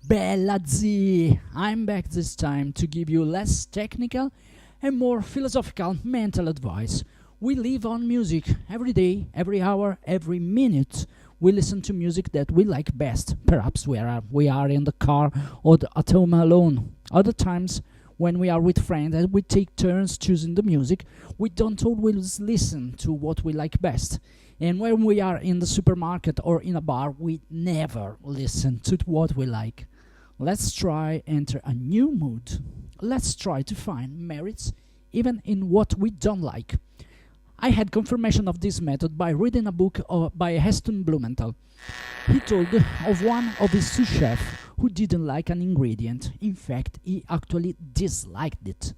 Bella Z! I'm back this time to give you less technical and more philosophical mental advice. We live on music every day, every hour, every minute. We listen to music that we like best. Perhaps we are in the car or at home alone. Other times, when we are with friends and we take turns choosing the music, we don't always listen to what we like best. And when we are in the supermarket or in a bar, we never listen to what we like. Let's try enter a new mood. Let's try to find merits even in what we don't like. I had confirmation of this method by reading a book by Heston Blumenthal. He told of one of his sous chefs who didn't like an ingredient. In fact, he actually disliked it.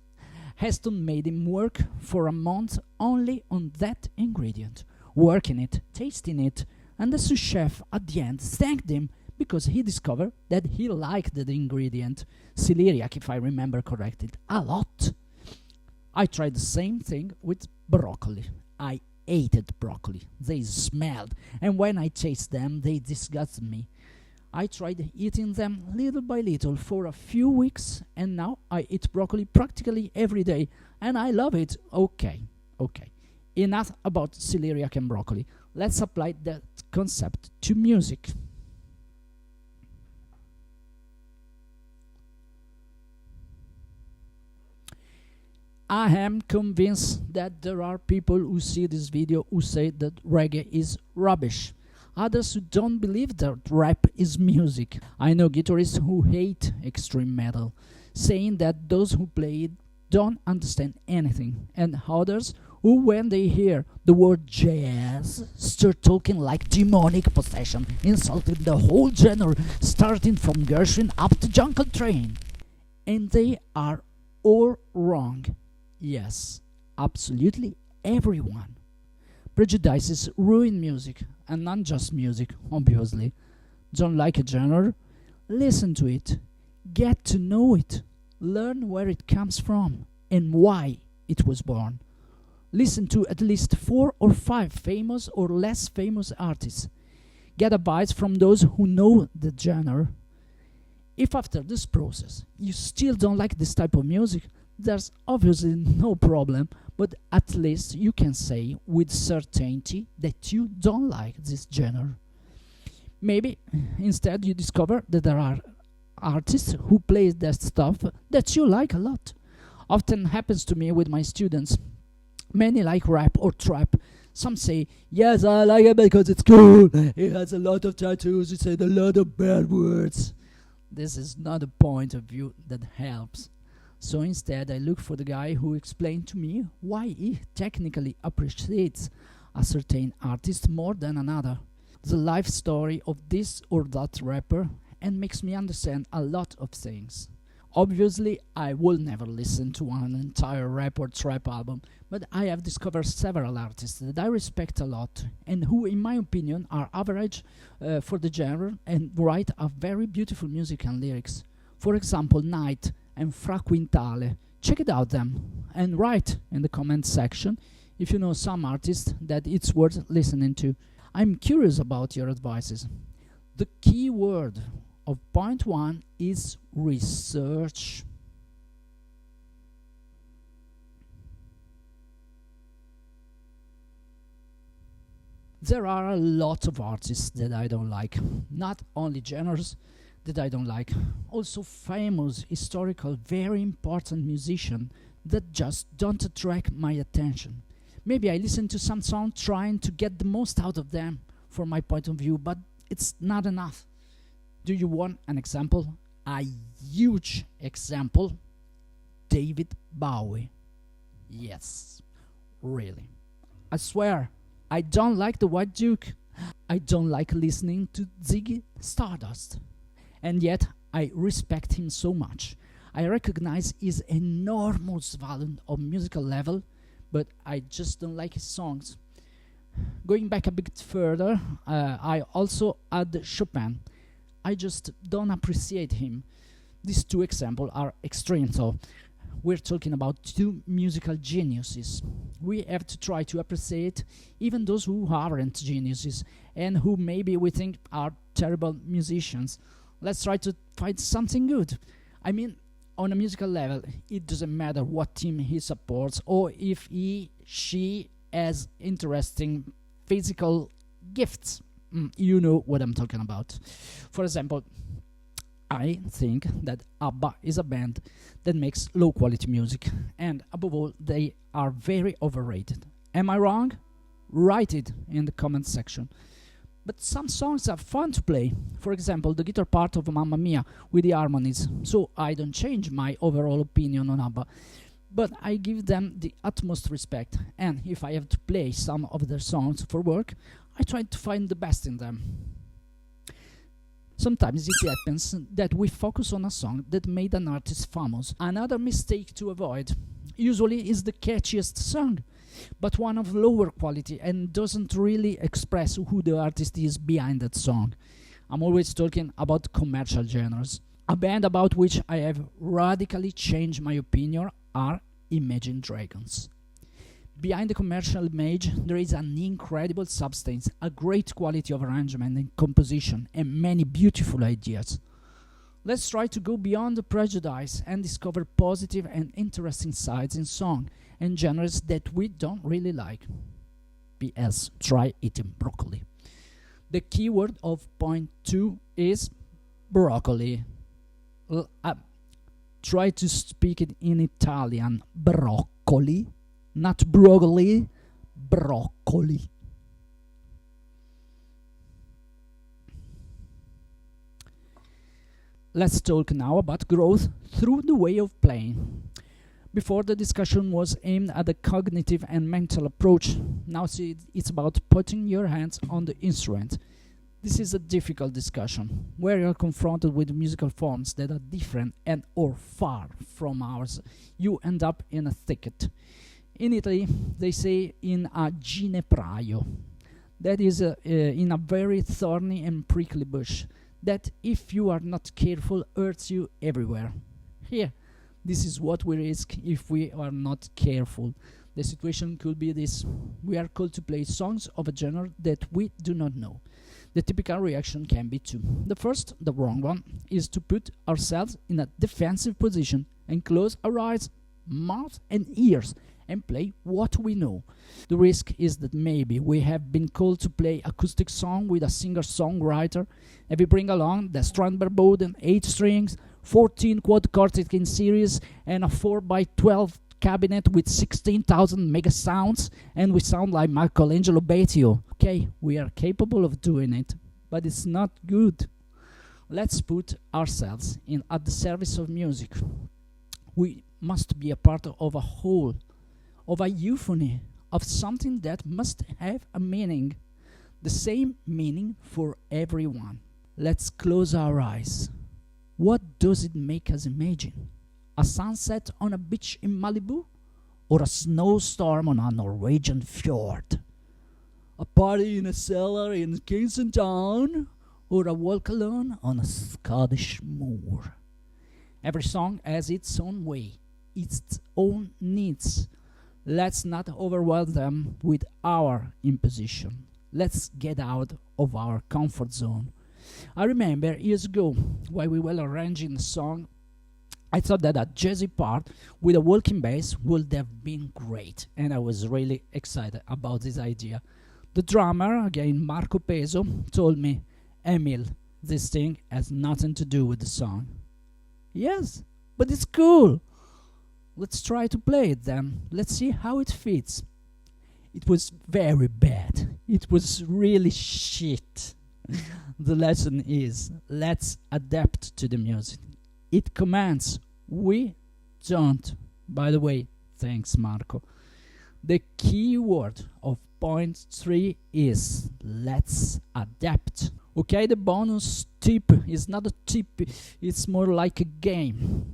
Heston made him work for a month only on that ingredient, working it, tasting it, and the sous chef at the end thanked him because he discovered that he liked the ingredient, celeriac if I remember correctly, a lot. I tried the same thing with broccoli. I hated broccoli. They smelled, and when I taste them, they disgusted me. I tried eating them little by little for a few weeks, and now I eat broccoli practically every day, and I love it. Okay. Enough about celeriac and broccoli. Let's apply that concept to music. I am convinced that there are people who see this video who say that reggae is rubbish. Others who don't believe that rap is music. I know guitarists who hate extreme metal, saying that those who play it don't understand anything, and others who, when they hear the word jazz, start talking like demonic possession, insulting the whole genre, starting from Gershwin up to John Coltrane. And they are all wrong. Yes, absolutely everyone. Prejudices ruin music, and not just music, obviously. Don't like a genre? Listen to it. Get to know it. Learn where it comes from and why it was born. Listen to at least 4 or 5 famous or less famous artists. Get advice from those who know the genre. If after this process you still don't like this type of music, there's obviously no problem, but at least you can say with certainty that you don't like this genre. Maybe instead you discover that there are artists who play that stuff that you like a lot. Often happens to me with my students. Many like rap or trap. Some say, yes, I like it because it's cool. It has a lot of tattoos. It said a lot of bad words. This is not a point of view that helps. So instead, I look for the guy who explained to me why he technically appreciates a certain artist more than another, the life story of this or that rapper, and makes me understand a lot of things. Obviously, I will never listen to an entire rap or trap album, but I have discovered several artists that I respect a lot and who, in my opinion, are average for the genre and write a very beautiful music and lyrics. For example, Night and Fra Quintale. Check it out them and write in the comment section if you know some artists that it's worth listening to. I'm curious about your advices. The key word of point 1 is research. There are a lot of artists that I don't like, not only genres that I don't like, also famous, historical, very important musicians that just don't attract my attention. Maybe I listen to some song trying to get the most out of them from my point of view, but it's not enough. Do you want an example? A huge example? David Bowie. Yes, really. I swear, I don't like the White Duke. I don't like listening to Ziggy Stardust. And yet, I respect him so much. I recognize his enormous value on musical level, but I just don't like his songs. Going back a bit further, I also add Chopin. I just don't appreciate him. These 2 examples are extreme, so we're talking about 2 musical geniuses. We have to try to appreciate even those who aren't geniuses and who maybe we think are terrible musicians. Let's try to find something good. I mean, on a musical level, it doesn't matter what team he supports or if she has interesting physical gifts. You know what I'm talking about. For example, I think that ABBA is a band that makes low quality music, and above all, they are very overrated. Am I wrong? Write it in the comment section. But some songs are fun to play. For example, the guitar part of Mamma Mia with the harmonies. So I don't change my overall opinion on ABBA, but I give them the utmost respect. And if I have to play some of their songs for work, I try to find the best in them. Sometimes it happens that we focus on a song that made an artist famous. Another mistake to avoid usually is the catchiest song, but one of lower quality and doesn't really express who the artist is behind that song. I'm always talking about commercial genres. A band about which I have radically changed my opinion are Imagine Dragons. Behind the commercial image, there is an incredible substance, a great quality of arrangement and composition, and many beautiful ideas. Let's try to go beyond the prejudice and discover positive and interesting sides in song and genres that we don't really like. P.S. Try eating broccoli. The keyword of point 2 is broccoli. Try to speak it in Italian. Broccoli. Not broccoli, broccoli. Let's talk now about growth through the way of playing. Before, the discussion was aimed at the cognitive and mental approach. Now it's about putting your hands on the instrument. This is a difficult discussion, where you're confronted with musical forms that are different and or far from ours. You end up in a thicket. In Italy, they say in a ginepraio, that is in a very thorny and prickly bush, that if you are not careful hurts you everywhere. Here, this is what we risk if we are not careful. The situation could be this: we are called to play songs of a genre that we do not know. The typical reaction can be two. The first, the wrong one, is to put ourselves in a defensive position and close our eyes, mouth and ears and play what we know. The risk is that maybe we have been called to play acoustic song with a singer-songwriter, and we bring along the Strandberg Bowden 8 strings, 14 quad quartet in series, and a 4x12 cabinet with 16,000 mega sounds, and we sound like Michelangelo Betio. Okay, we are capable of doing it, but it's not good. Let's put ourselves in at the service of music. We must be a part of a whole, of a euphony, of something that must have a meaning, the same meaning for everyone. Let's close our eyes. What does it make us imagine? A sunset on a beach in Malibu? Or a snowstorm on a Norwegian fjord? A party in a cellar in Kingston Town? Or a walk alone on a Scottish moor? Every song has its own way, its own needs. Let's not overwhelm them with our imposition. Let's get out of our comfort zone. I remember years ago, while we were arranging the song, I thought that a jazzy part with a walking bass would have been great, and I was really excited about this idea. The drummer, again Marco Peso, told me, "Emil, this thing has nothing to do with the song." Yes, but it's cool. Let's try to play it then. Let's see how it fits. It was very bad. It was really shit. The lesson is, let's adapt to the music. It commands, we don't. By the way, thanks Marco. The key word of point 3 is, let's adapt. Okay, the bonus tip is not a tip, it's more like a game.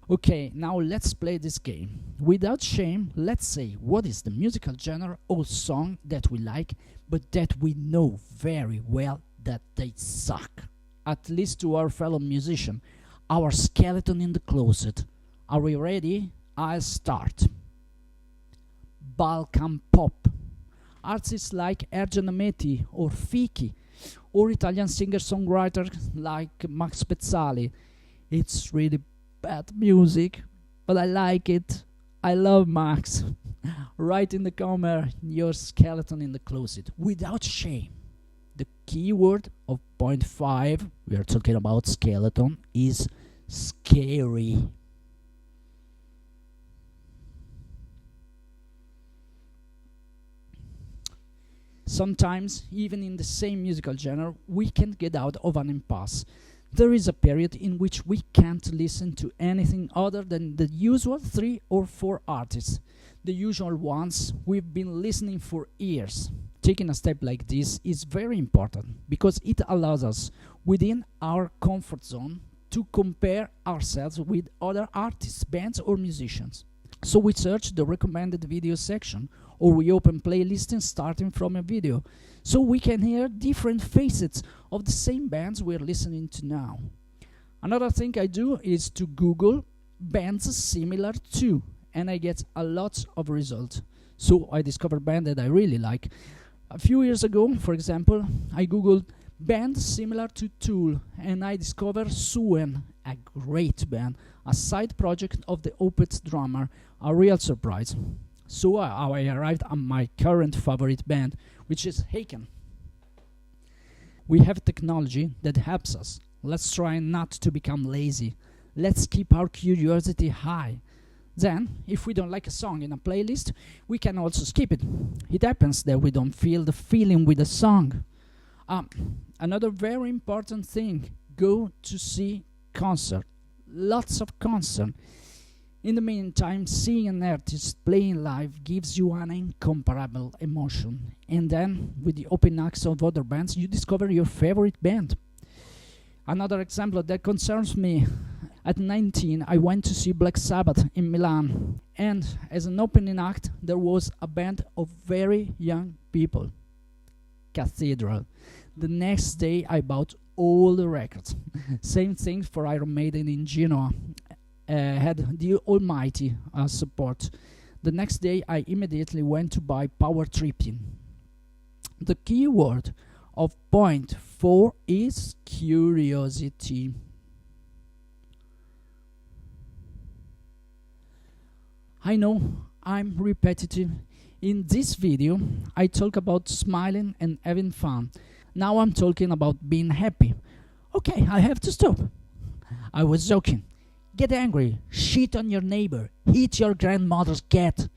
Okay, now let's play this game. Without shame, let's say what is the musical genre or song that we like, but that we know very well that they suck. At least to our fellow musician, our skeleton in the closet. Are we ready? I'll start. Balkan pop. artists like Ergen Ameti or Fiki, or Italian singer-songwriter like Max Pezzali. It's really bad music, but I like it. I love Max. Write in the comment your skeleton in the closet without shame. The keyword of point 5, we are talking about skeleton, is scary. Sometimes, even in the same musical genre, we can't get out of an impasse. There is a period in which we can't listen to anything other than the usual 3 or 4 artists, the usual ones we've been listening for years. Taking a step like this is very important because it allows us, within our comfort zone, to compare ourselves with other artists, bands or musicians. So we search the recommended video section, or we open playlists starting from a video, so we can hear different facets of the same bands we're listening to now. Another thing I do is to Google bands similar to, and I get a lot of results. So I discover bands that I really like. A few years ago, for example, I Googled bands similar to Tool, and I discovered Suen, a great band, a side project of the Opeth drummer, a real surprise. So I arrived at my current favorite band, which is Haken. We have technology that helps us. Let's try not to become lazy. Let's keep our curiosity high. Then, if we don't like a song in a playlist, we can also skip it. It happens that we don't feel the feeling with a song. Another very important thing, go to see concert. Lots of concert. In the meantime, seeing an artist playing live gives you an incomparable emotion. And then, with the open acts of other bands, you discover your favorite band. Another example that concerns me, at 19, I went to see Black Sabbath in Milan. And as an opening act, there was a band of very young people. Cathedral. The next day, I bought all the records. Same thing for Iron Maiden in Genoa. Had the Almighty support. The next day I immediately went to buy Power Tripping. The keyword of point 4 is curiosity. I know I'm repetitive. In this video I talk about smiling and having fun. Now I'm talking about being happy. Okay, I have to stop. I was joking. Get angry, shit on your neighbor, hit your grandmother's cat.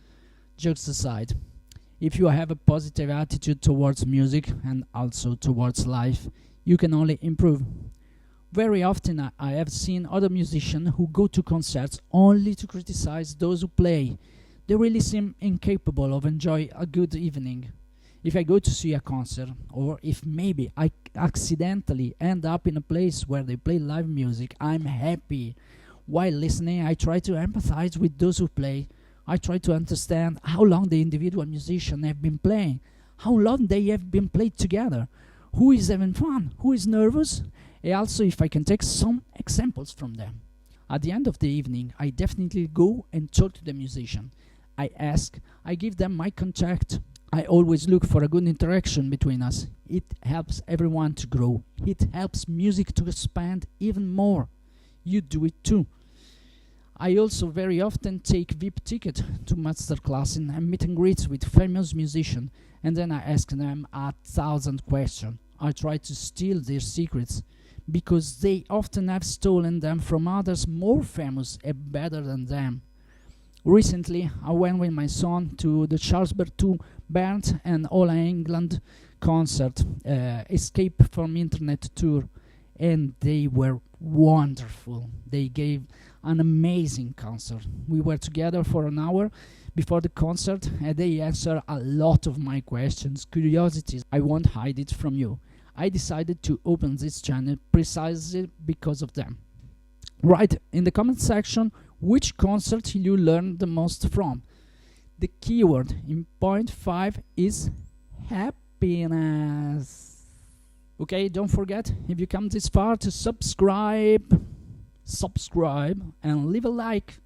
Jokes aside, if you have a positive attitude towards music and also towards life, you can only improve. Very often I have seen other musicians who go to concerts only to criticize those who play. They really seem incapable of enjoying a good evening. If I go to see a concert, or if maybe I accidentally end up in a place where they play live music, I'm happy. While listening, I try to empathize with those who play. I try to understand how long the individual musicians have been playing, how long they have been played together, who is having fun, who is nervous, and also if I can take some examples from them. At the end of the evening, I definitely go and talk to the musician. I ask, I give them my contact. I always look for a good interaction between us. It helps everyone to grow. It helps music to expand even more. You do it too. I also very often take VIP ticket to masterclass and meet and greets with famous musicians, and then I ask them 1,000 questions. I try to steal their secrets, because they often have stolen them from others more famous and better than them. Recently, I went with my son to the Charles Berthoud Band and All England concert, Escape from Internet tour, and they were wonderful. They gave an amazing concert. We were together for an hour before the concert, and they answered a lot of my questions, curiosities. I won't hide it from you. I decided to open this channel precisely because of them. Write in the comment section which concert you learned the most from. The keyword in point 5 is happiness. Okay, don't forget, if you come this far, to subscribe and leave a like,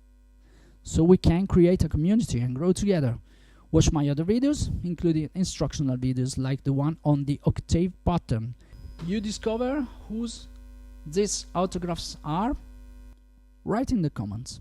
so we can create a community and grow together. Watch my other videos, including instructional videos like the one on the octave pattern. You discover whose these autographs are? Write in the comments.